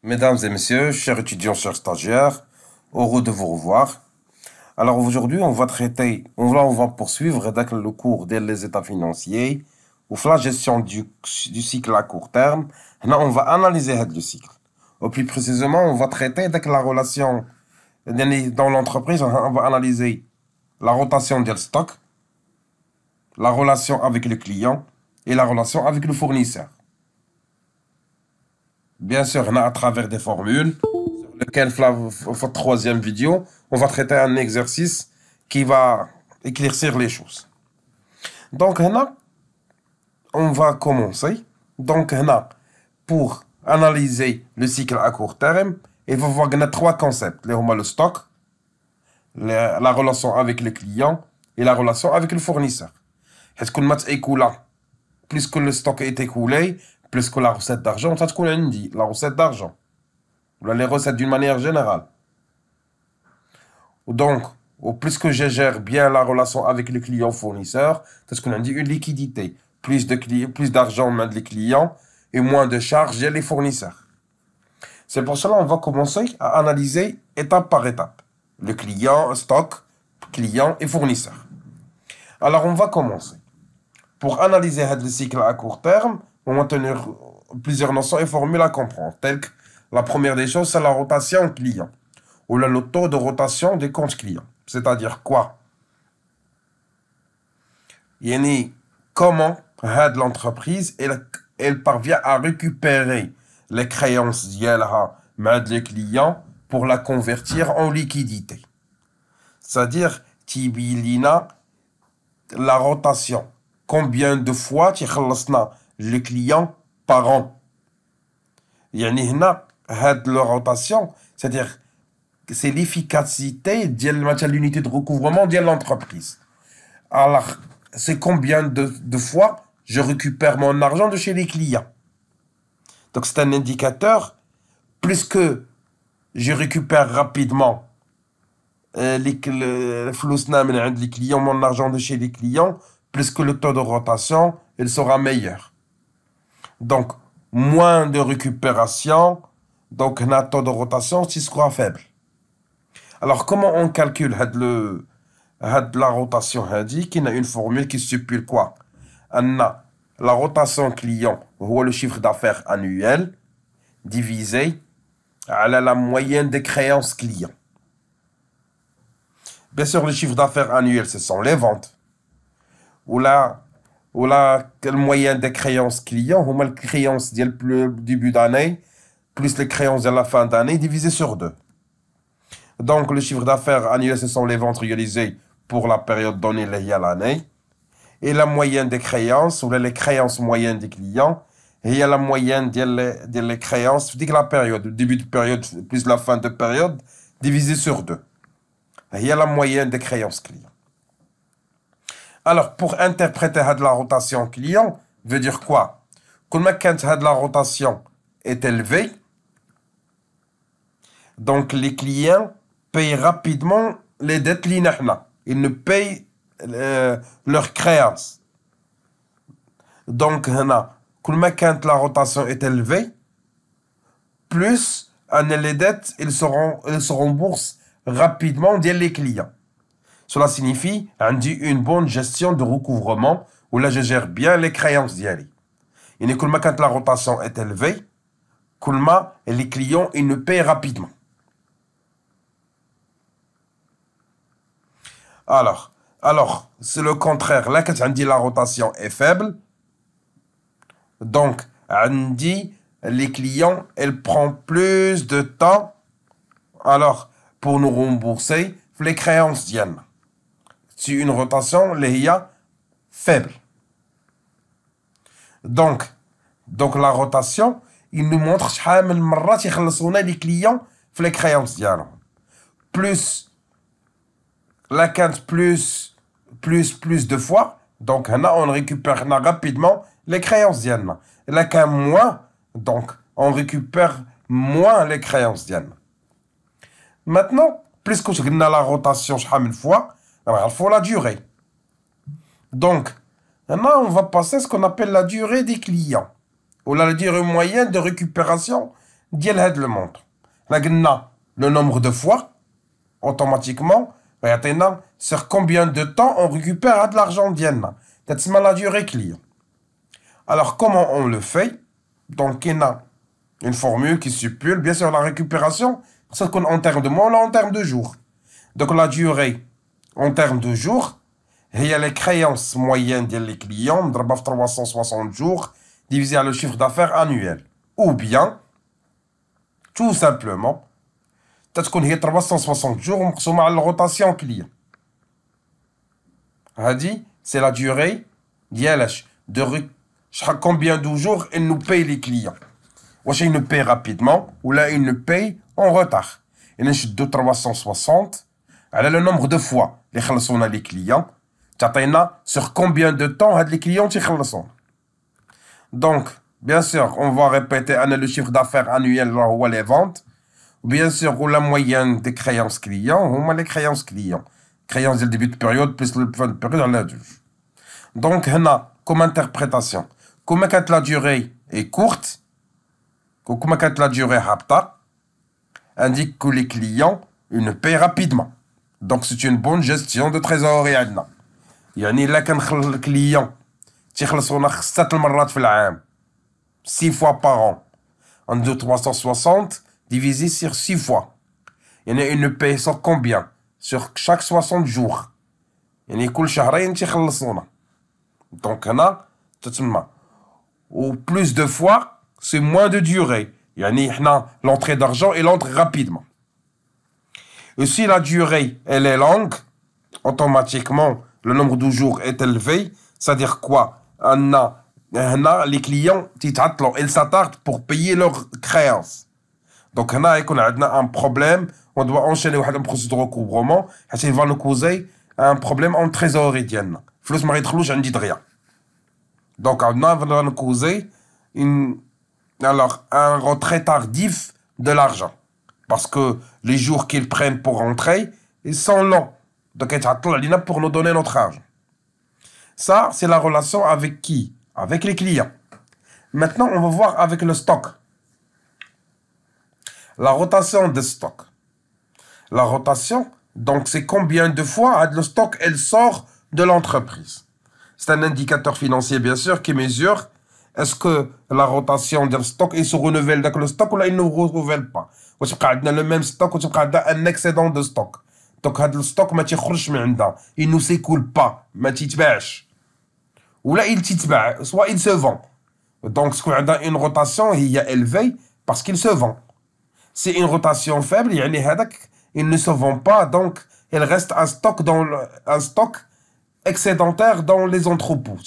Mesdames et messieurs, chers étudiants, chers stagiaires, heureux de vous revoir. Alors aujourd'hui, on va poursuivre le cours des états financiers ou la gestion du cycle à court terme. Là, on va analyser le cycle. Ou plus précisément, on va traiter la relation dans l'entreprise. On va analyser la rotation du stock, la relation avec le client et la relation avec le fournisseur. Bien sûr, on a à travers des formules, sur lesquelles, la troisième vidéo, on va traiter un exercice qui va éclaircir les choses. Donc, là, on va commencer. Donc, là, pour analyser le cycle à court terme, il va y avoir trois concepts. Le stock, la relation avec le client et la relation avec le fournisseur. Est-ce qu'on m'a écoulé, plus que le stock est écoulé, plus que la recette d'argent, ça qu'on a dit, la recette d'argent. Les recettes d'une manière générale. Donc, au plus que je gère bien la relation avec le client-fournisseur, c'est ce qu'on a dit, une liquidité. Plus d'argent main les clients et moins de charges les fournisseurs. C'est pour cela qu'on va commencer à analyser étape par étape. Le client, stock, client et fournisseur. Alors, on va commencer. Pour analyser le cycle à court terme, on va tenir plusieurs notions et formules à comprendre, telles que la première des choses, c'est la rotation client, ou le taux de rotation des comptes clients. C'est-à-dire quoi? Yani, comment l'entreprise elle parvient à récupérer les créances des clients pour la convertir en liquidité. C'est-à-dire, tibilina la rotation. Combien de fois tu le client par an? Yani, la rotation, c'est-à-dire c'est l'efficacité de l'unité de recouvrement de l'entreprise. Alors, c'est combien de fois je récupère mon argent de chez les clients. Donc, c'est un indicateur. Plus que je récupère rapidement les clients, mon argent de chez les clients, plus que le taux de rotation, il sera meilleur. Donc, moins de récupération, donc un taux de rotation qui sera faible. Alors, comment on calcule la rotation? Il y a une formule qui stipule quoi? La rotation client, ou le chiffre d'affaires annuel, divisé à la moyenne des créances clients. Bien sûr, le chiffre d'affaires annuel, ce sont les ventes. Ou la moyenne des créances clients, ou les créances du début d'année, plus les créances de la fin d'année, divisé sur 2. Donc, le chiffre d'affaires annuel, ce sont les ventes réalisées pour la période donnée liée à l'année. Et la moyenne des créances, ou les créances moyennes des clients, et il y a la moyenne des créances, dès que la période, le début de période plus la fin de période, divisé sur 2. Il y a la moyenne des créances clients. Alors, pour interpréter la rotation client, veut dire quoi? Quand la rotation est élevée, donc les clients payent rapidement les dettes linéaires. Ils ne payent leurs créances. Donc, quand la rotation est élevée, plus les dettes, ils se remboursent rapidement dès les clients. Cela signifie une bonne gestion de recouvrement où là je gère bien les créances d'Yali. Et quand la rotation est élevée, les clients ils ne payent rapidement. Alors, c'est le contraire. Là, quand on dit la rotation est faible, donc, on dit les clients, ils prennent plus de temps alors pour nous rembourser les créances d'Yen. C'est une rotation faible. Donc, la rotation, il nous montre les clients les créances d'Yen. Plus la quinte plus de fois, donc on récupère rapidement les créances d'Yen. La quinte moins, donc on récupère moins les créances d'Yen. Maintenant, plus que je gagne la rotation une fois, il faut la durée. Donc, maintenant on va passer à ce qu'on appelle la durée des clients, ou la durée moyenne de récupération ديال هاد المونطو. حنا قلنا le nombre de fois automatiquement غيعطينا sur combien de temps on récupère هاد l'argent ديالنا. تتسمى la durée client. Alors comment on le fait? Donc il y a une formule qui stipule bien sûr la récupération, ça qu'on en termes de mois ou en termes de jours. Donc la durée en termes de jours, il y a les créances moyennes des clients, 360 jours, divisé par le chiffre d'affaires annuel. Ou bien, tout simplement, peut-être qu'on y a 360 jours, on consomme la rotation client. C'est la durée de combien de jours ils nous payent les clients. Ou ils nous payent rapidement, ou là ils nous payent en retard. Et nous avons 360, alors le nombre de fois les clients, sur combien de temps les clients sont. Donc, bien sûr, on va répéter le chiffre d'affaires annuel ou les ventes. Bien sûr, la moyenne des créances clients, ou les créances clients. Créances du début de période plus le fin de période. Donc, comme interprétation, comme la durée est courte, comme la durée rapta, indique que les clients ils paient rapidement. Donc, c'est une bonne gestion de trésorerie. يعني إلا كنخلص الكليون تيخلصونا 6 المرات في العام 6 fois par an en 360 divisé sur 6 fois يعني une paye sur combien sur chaque 60 jours يعني كل شهرين تيخلصونا donc هنا تتسمى ou plus de fois c'est moins de durée يعني حنا l'entrée d'argent et l'entrée rapidement et si la durée elle est longue automatiquement le nombre de jours est élevé, c'est-à-dire quoi? Les clients, ils s'attardent pour payer leurs créances. Donc, on a un problème, on doit enchaîner une procédure de recouvrement, et ça va nous causer un problème en trésorerie. Flous marie de rien. Donc, on va nous causer un retrait tardif de l'argent. Parce que les jours qu'ils prennent pour rentrer, ils sont longs. Donc, il pour nous donner notre argent. Ça, c'est la relation avec qui? Avec les clients. Maintenant, on va voir avec le stock. La rotation de stock. La rotation, donc, c'est combien de fois le stock elle sort de l'entreprise. C'est un indicateur financier, bien sûr, qui mesure est-ce que la rotation du stock il se renouvelle avec le stock ou là, il ne renouvelle pas. Ou le même stock ou un excédent de stock. Donc, le stock, il ne s'écoule pas, ou là, il s'écoule, soit il se vend. Donc, ce qu'on a une rotation, il est élevée parce qu'il se vend. C'est une rotation faible, il ne se vend pas, donc il reste un stock excédentaire dans les entrepôts.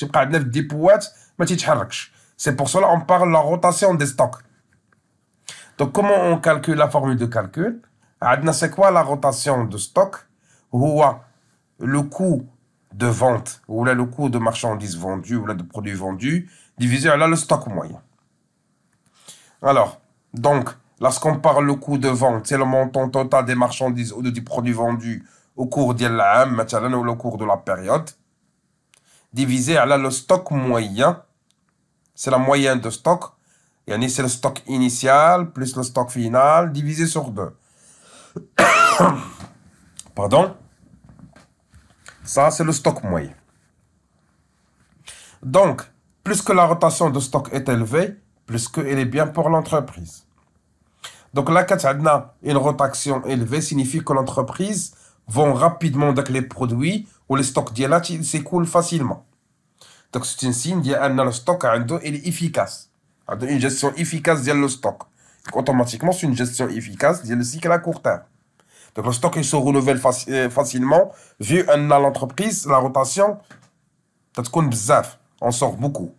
C'est pour cela qu'on parle de la rotation des stocks. Donc, comment on calcule la formule de calcul? C'est quoi la rotation de stock? Le coût de vente, ou là, le coût de marchandises vendues, ou là, de produits vendus, divisé par le stock moyen. Alors, donc, lorsqu'on parle le coût de vente, c'est le montant total des marchandises ou des produits vendus au cours de l'année, ou au cours de la période, divisé par le stock moyen, c'est la moyenne de stock, c'est le stock initial plus le stock final, divisé sur 2. Pardon? Ça, c'est le stock moyen. Donc, plus que la rotation de stock est élevée, plus qu'elle est bien pour l'entreprise. Donc là, quand on a une rotation élevée, signifie que l'entreprise vend rapidement les produits ou les stocks d'elle s'écoulent facilement. Donc c'est un signe que le stock est efficace. Il y a une gestion efficace de le stock. Donc, automatiquement, c'est une gestion efficace de le cycle à court terme. Donc le stock il se renouvelle facilement. Vu à l'entreprise, la rotation, on sort beaucoup.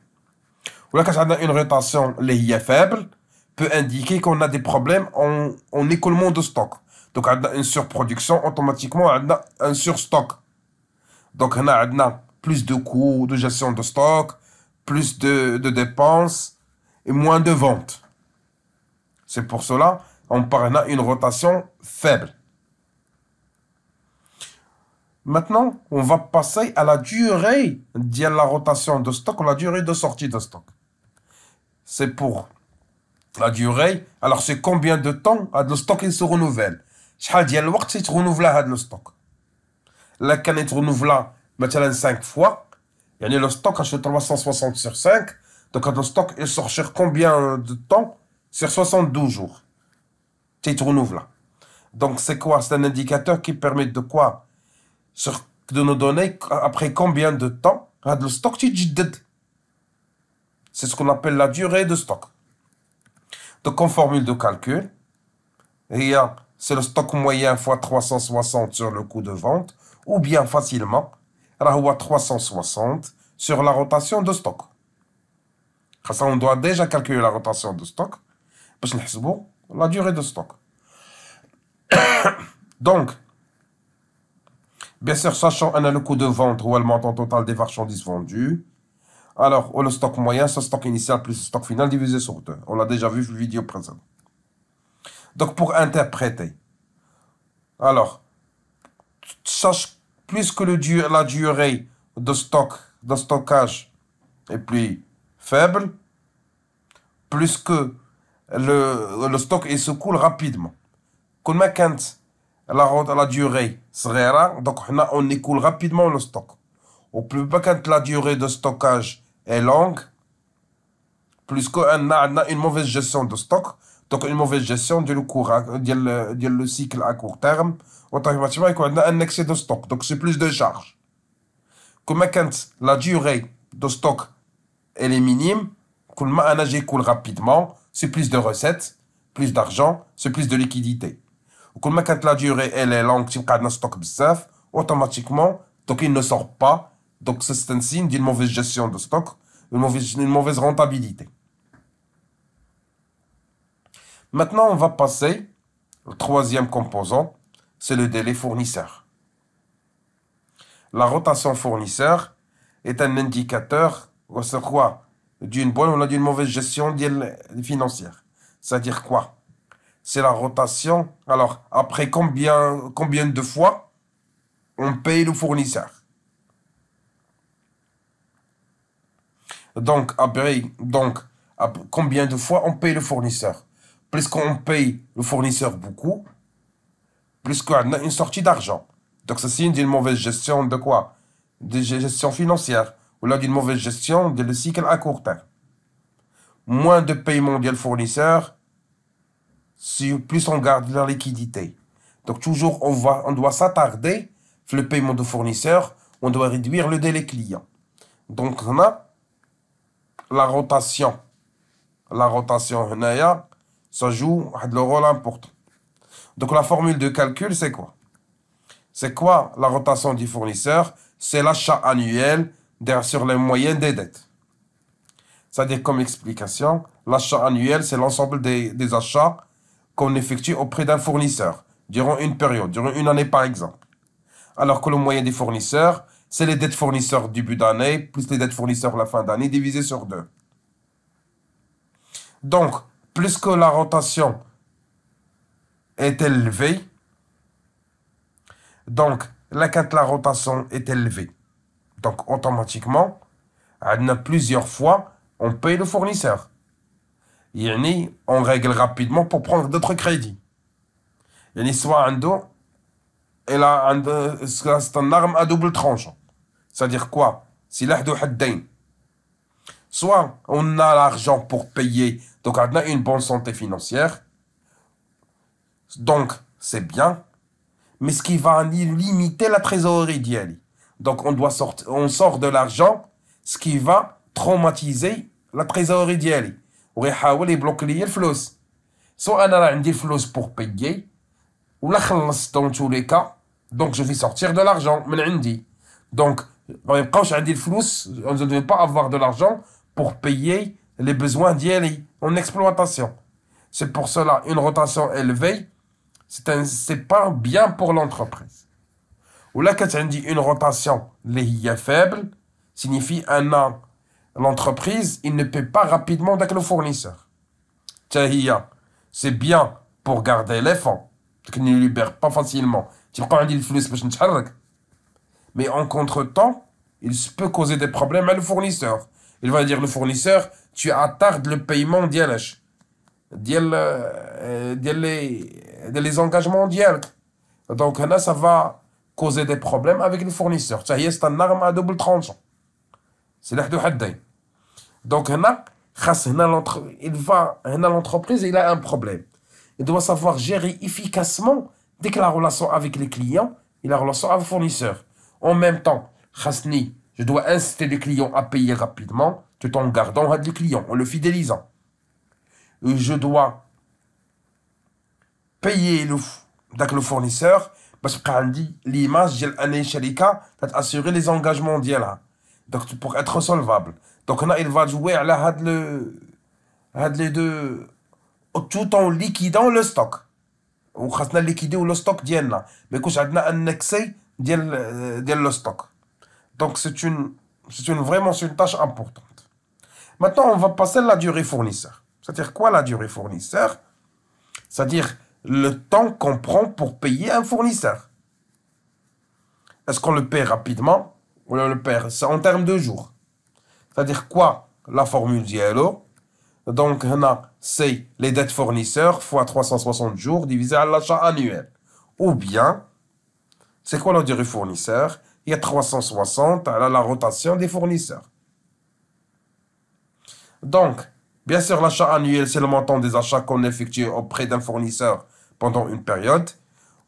Ou là, quand on a une rotation faible, peut indiquer qu'on a des problèmes en écoulement de stock. Donc, on a une surproduction, automatiquement, on a un surstock. Donc, on a plus de coûts de gestion de stock, plus de dépenses et moins de ventes. C'est pour cela qu'on parle d'une rotation faible. Maintenant, on va passer à la durée de la rotation de stock ou la durée de sortie de stock. C'est pour La durée, alors c'est combien de temps le stock il se renouvelle. شحال ديال الوقت يترونوفلا هذا لو ستوك. Là كان يترونوفلا مثلا 5 fois, يعني le stock sur 360 sur 5, donc le stock il sort sur combien de temps? Sur 72 jours. C'est renouvelable. Donc c'est quoi? C'est un indicateur qui permet de quoi? De nous donner après combien de temps le stock تيتجدد. C'est ce qu'on appelle la durée de stock. Donc en formule de calcul, c'est le stock moyen fois 360 sur le coût de vente, ou bien facilement, 360 sur la rotation de stock. Ça, on doit déjà calculer la rotation de stock, parce que la durée de stock. Donc, bien sûr, sachant le coût de vente ou le montant total des marchandises vendues, alors, le stock moyen, c'est le stock initial plus le stock final divisé sur 2. On l'a déjà vu dans la vidéo précédente. Donc, pour interpréter, alors, sache plus que la durée de stockage est plus faible, plus que le stock il se coule rapidement. Quand la durée serait donc on écoule rapidement le stock. Ou plus quand la durée de stockage est longue, plus qu'on a une mauvaise gestion de stock, donc une mauvaise gestion le cycle à court terme, automatiquement on a un excès de stock, donc c'est plus de charges. Comme quand la durée de stock elle est minime, quand on écoule rapidement, c'est plus de recettes, plus d'argent, c'est plus de liquidité. Quand la durée elle est longue, si on a un stock bzaf, automatiquement, donc il ne sort pas. Donc, c'est un signe d'une mauvaise gestion de stock, une mauvaise rentabilité. Maintenant, on va passer au troisième composant, c'est le délai fournisseur. La rotation fournisseur est un indicateur, c'est quoi? D'une bonne ou d'une mauvaise gestion financière. C'est-à-dire quoi? C'est la rotation, alors, après combien de fois on paye le fournisseur. Donc, combien de fois on paye le fournisseur? Plus qu'on paye le fournisseur beaucoup, plus qu'on a une sortie d'argent. Donc, c'est signe d'une mauvaise gestion de quoi? De gestion financière. Ou là, d'une mauvaise gestion de le cycle à court terme. Moins de paiement du fournisseur, plus on garde la liquidité. Donc, toujours, on doit s'attarder sur le paiement de fournisseur, on doit réduire le délai client. Donc, on a la rotation, ça joue le rôle important. Donc la formule de calcul, c'est quoi? C'est quoi la rotation du fournisseur? C'est l'achat annuel sur les moyennes des dettes. C'est-à-dire, comme explication, l'achat annuel, c'est l'ensemble des achats qu'on effectue auprès d'un fournisseur durant une période, durant une année par exemple. Alors que le moyen des fournisseurs, c'est les dettes fournisseurs du début d'année, plus les dettes fournisseurs à la fin d'année, divisé sur 2. Donc, plus que la rotation est élevée, donc, là, quand la rotation est élevée, donc automatiquement, plusieurs fois, on paye le fournisseur. On règle rapidement pour prendre d'autres crédits. Soit c'est une arme à double tranchant. C'est-à-dire quoi? Si soit on a l'argent pour payer, donc on a une bonne santé financière, donc c'est bien, mais ce qui va limiter la trésorerie d'Yali. Donc on sort de l'argent, ce qui va traumatiser la trésorerie d'Yali. ويحاول يبلوك لي الفلوس. Soit انا راه عندي الفلوس pour payer, ou la خلصت dans tous les cas, donc je vais sortir de l'argent من عندي. Donc ما يبقاوش عندي الفلوس, on ne devait pas avoir de l'argent pour payer les besoins d'Yali en exploitation. C'est pour cela une rotation élevée, c'est pas bien pour l'entreprise. Ou là quand on dit une rotation faible, signifie un an. L'entreprise, il ne paie pas rapidement avec le fournisseur. C'est bien pour garder les fonds, parce qu'il ne libère pas facilement. Mais en contre-temps, il peut causer des problèmes à le fournisseur. Il va dire le fournisseur, tu attardes le paiement d'Yalesh. les engagements ديالك. Donc là, ça va causer des problèmes avec les fournisseurs. C'est un arme à double tranchant. C'est l'un de حدين. Donc là, l'entreprise, il a un problème. Il doit savoir gérer efficacement dès que la relation avec les clients et la relation avec le fournisseur. En même temps, je dois inciter les clients à payer rapidement tout en gardant les clients, en le fidélisant. Je dois payer le fournisseur parce que l'image de assurer les engagements d'IALA. Donc pour être solvable. Donc là, il va jouer à les deux tout en liquidant le stock. On va liquider le stock d'IALA. Mais quand on a un excès le stock. Donc vraiment une tâche importante. Maintenant, on va passer à la durée fournisseur. C'est-à-dire quoi la durée fournisseur? C'est-à-dire le temps qu'on prend pour payer un fournisseur. Est-ce qu'on le paie rapidement ou on le paie? C'est en termes de jours. C'est-à-dire quoi la formule d'ILO? Donc, c'est les dettes fournisseurs fois 360 jours divisé à l'achat annuel. Ou bien, c'est quoi la durée fournisseur? Il y a 360 à la rotation des fournisseurs. Donc, bien sûr, l'achat annuel, c'est le montant des achats qu'on effectue auprès d'un fournisseur pendant une période.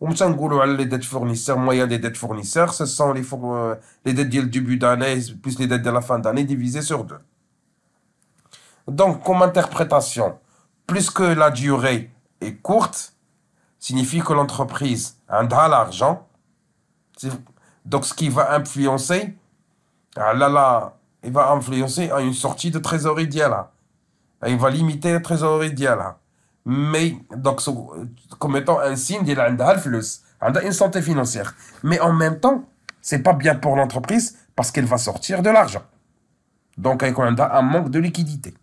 Les dettes fournisseurs, moyen des dettes fournisseurs, ce sont les dettes du début d'année plus les dettes de la fin d'année divisées sur 2. Donc, comme interprétation, plus que la durée est courte, signifie que l'entreprise a l'argent. Donc, ce qui va influencer, il va influencer à une sortie de trésorerie d'IALA. Il va limiter la trésorerie d'IALA. Mais, donc, comme étant un signe d'il a une santé financière. Mais en même temps, c'est pas bien pour l'entreprise parce qu'elle va sortir de l'argent. Donc, il y a un manque de liquidité.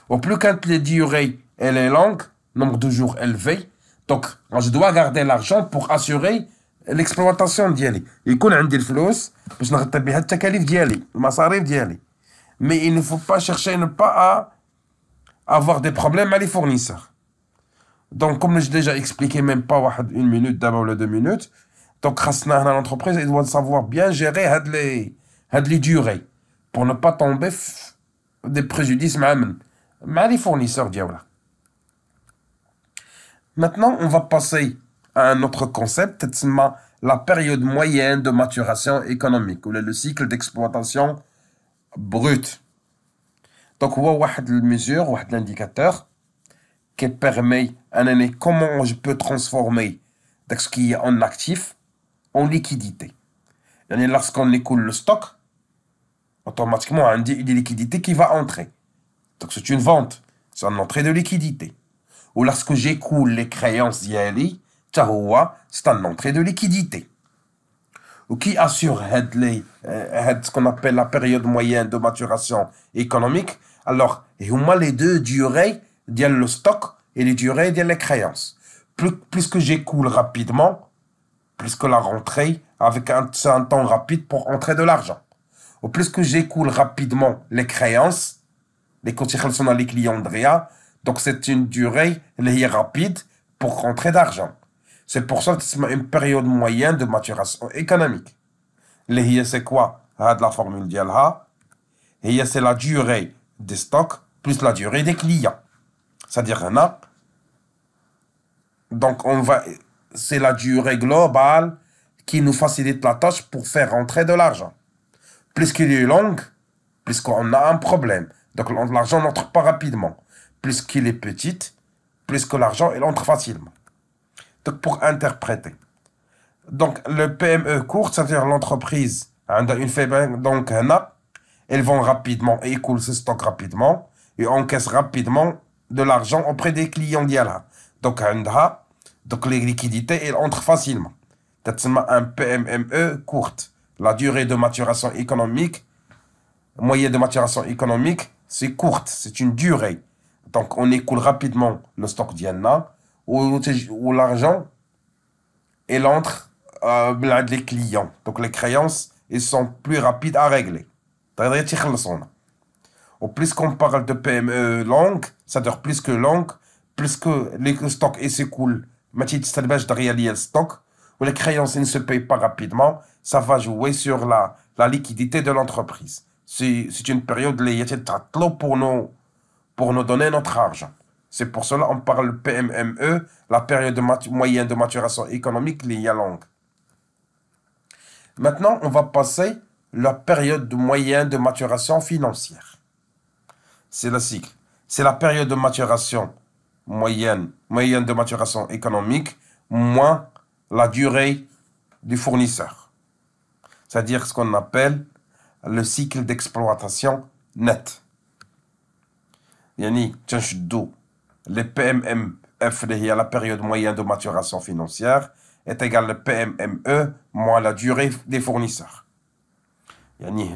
Au plus quand la durée elle est longue, nombre de jours élevé, donc je dois garder l'argent pour assurer l'exploitation ديالي. يكون عندي الفلوس باش نغطي بها التكاليف ديالي، المصاريف ديالي. Mais il ne faut pas chercher ne pas à avoir des problèmes avec les fournisseurs. Donc comme j'ai déjà expliqué même pas une minute d'abord les 2 minutes, donc l'entreprise elle doit savoir bien gérer les durées pour ne pas tomber des préjudices مع les fournisseurs ديالها. Maintenant, on va passer à un autre concept, c'est la période moyenne de maturation économique, ou le cycle d'exploitation brute. Donc, il y a une mesure, un indicateur qui permet d'analyser comment je peux transformer ce qui est en actif en liquidité. Et lorsqu'on écoule le stock, automatiquement, on a une liquidité qui va entrer. Donc, c'est une vente, c'est une entrée de liquidité. Ou lorsque j'écoule les créances d'Yali, c'est une entrée de liquidité. Ou qui assure ce qu'on appelle la période moyenne de maturation économique. Alors, il y a les deux durées le stock et les durées des créances. Plus que j'écoule rapidement, plus que la rentrée avec un temps rapide pour entrer de l'argent. Ou plus que j'écoule rapidement les créances, les clients de RIA, donc c'est une durée rapide pour rentrer d'argent. C'est pour ça que c'est une période moyenne de maturation économique. C'est quoi? La formule d'Yalha. C'est la durée des stocks plus la durée des clients. C'est-à-dire, donc c'est la durée globale qui nous facilite la tâche pour faire rentrer de l'argent. Plus qu'il est long, plus qu'on a un problème. Donc l'argent n'entre pas rapidement. Plus qu'il est petit, plus que l'argent il entre facilement. Donc pour interpréter. Donc le PME court, c'est-à-dire l'entreprise a une faible, donc elles vont rapidement et écoulent ce stock rapidement et encaissent rapidement de l'argent auprès des clients d'Yala. Donc les liquidités elles entrent facilement. C'est un PME courte. La durée de maturation économique, moyenne de maturation économique, c'est courte, c'est une durée. Donc, on écoule rapidement le stock d'Yanna, où l'argent, il entre les clients. Donc, les créances, ils sont plus rapides à régler. Ou plus qu'on parle de PME longue, c'est-à-dire plus que longue, plus que les stocks s'écoulent, derrière le stock, ou les créances ne se payent pas rapidement, ça va jouer sur la liquidité de l'entreprise. C'est une période où il y a trop pour nous donner notre argent. C'est pour cela qu'on parle PMME, la période moyenne de maturation économique liée à longue. Maintenant, on va passer la période moyenne de maturation financière. C'est le cycle. C'est la période de maturation moyenne de maturation économique, moins la durée du fournisseur. C'est-à-dire ce qu'on appelle le cycle d'exploitation net. Yani, le PMMF, la période moyenne de maturation financière, est égal au PMME moins la durée des fournisseurs. Yani,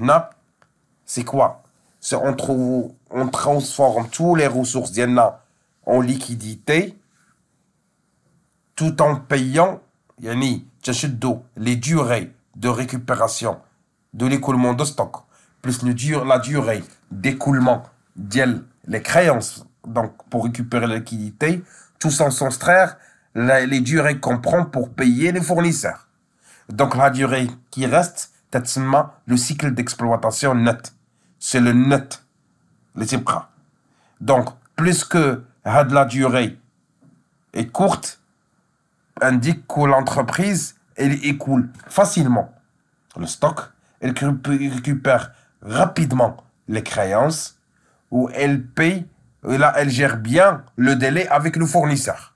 c'est quoi? C'est on transforme toutes les ressources en liquidité tout en payant les durées de récupération de l'écoulement de stock, plus la durée d'écoulement les créances, donc pour récupérer la liquidité, tout sans s'extraire les durées qu'on prend pour payer les fournisseurs. Donc la durée qui reste, c'est le cycle d'exploitation net. C'est le net, les types. Donc, plus que la durée est courte, indique que l'entreprise écoule facilement le stock, elle récupère rapidement les créances, ou elle paye, et là elle gère bien le délai avec le fournisseur.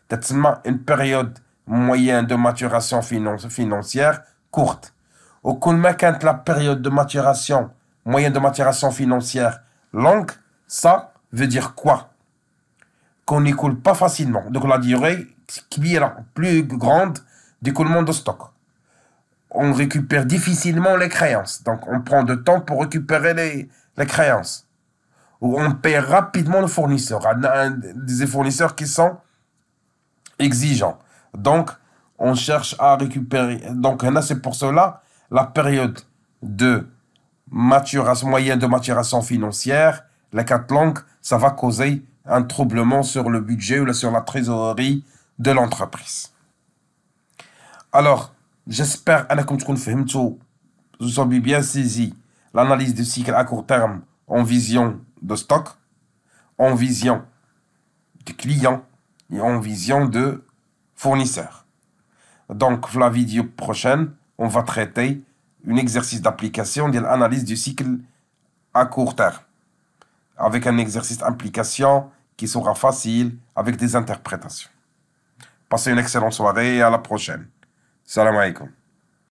C'est une période moyenne de maturation financière courte. Au quand la période de maturation, moyenne de maturation financière longue, ça veut dire quoi? Qu'on n'écoule pas facilement. Donc la durée qui est la plus grande d'écoulement de stock. On récupère difficilement les créances. Donc on prend du temps pour récupérer les créances. Ou on paie rapidement le fournisseur. Des fournisseurs qui sont exigeants. Donc on cherche à récupérer. Donc là, c'est pour cela la période de maturation, moyenne de maturation financière, la 4 langues, ça va causer un troublement sur le budget ou sur la trésorerie de l'entreprise. Alors, j'espère que vous avez bien saisi l'analyse du cycle à court terme en vision de stock, en vision de client et en vision de fournisseur. Donc, la vidéo prochaine, on va traiter un exercice d'application de l'analyse du cycle à court terme, avec un exercice d'application qui sera facile, avec des interprétations. Passez une excellente soirée et à la prochaine. Salam alaikum.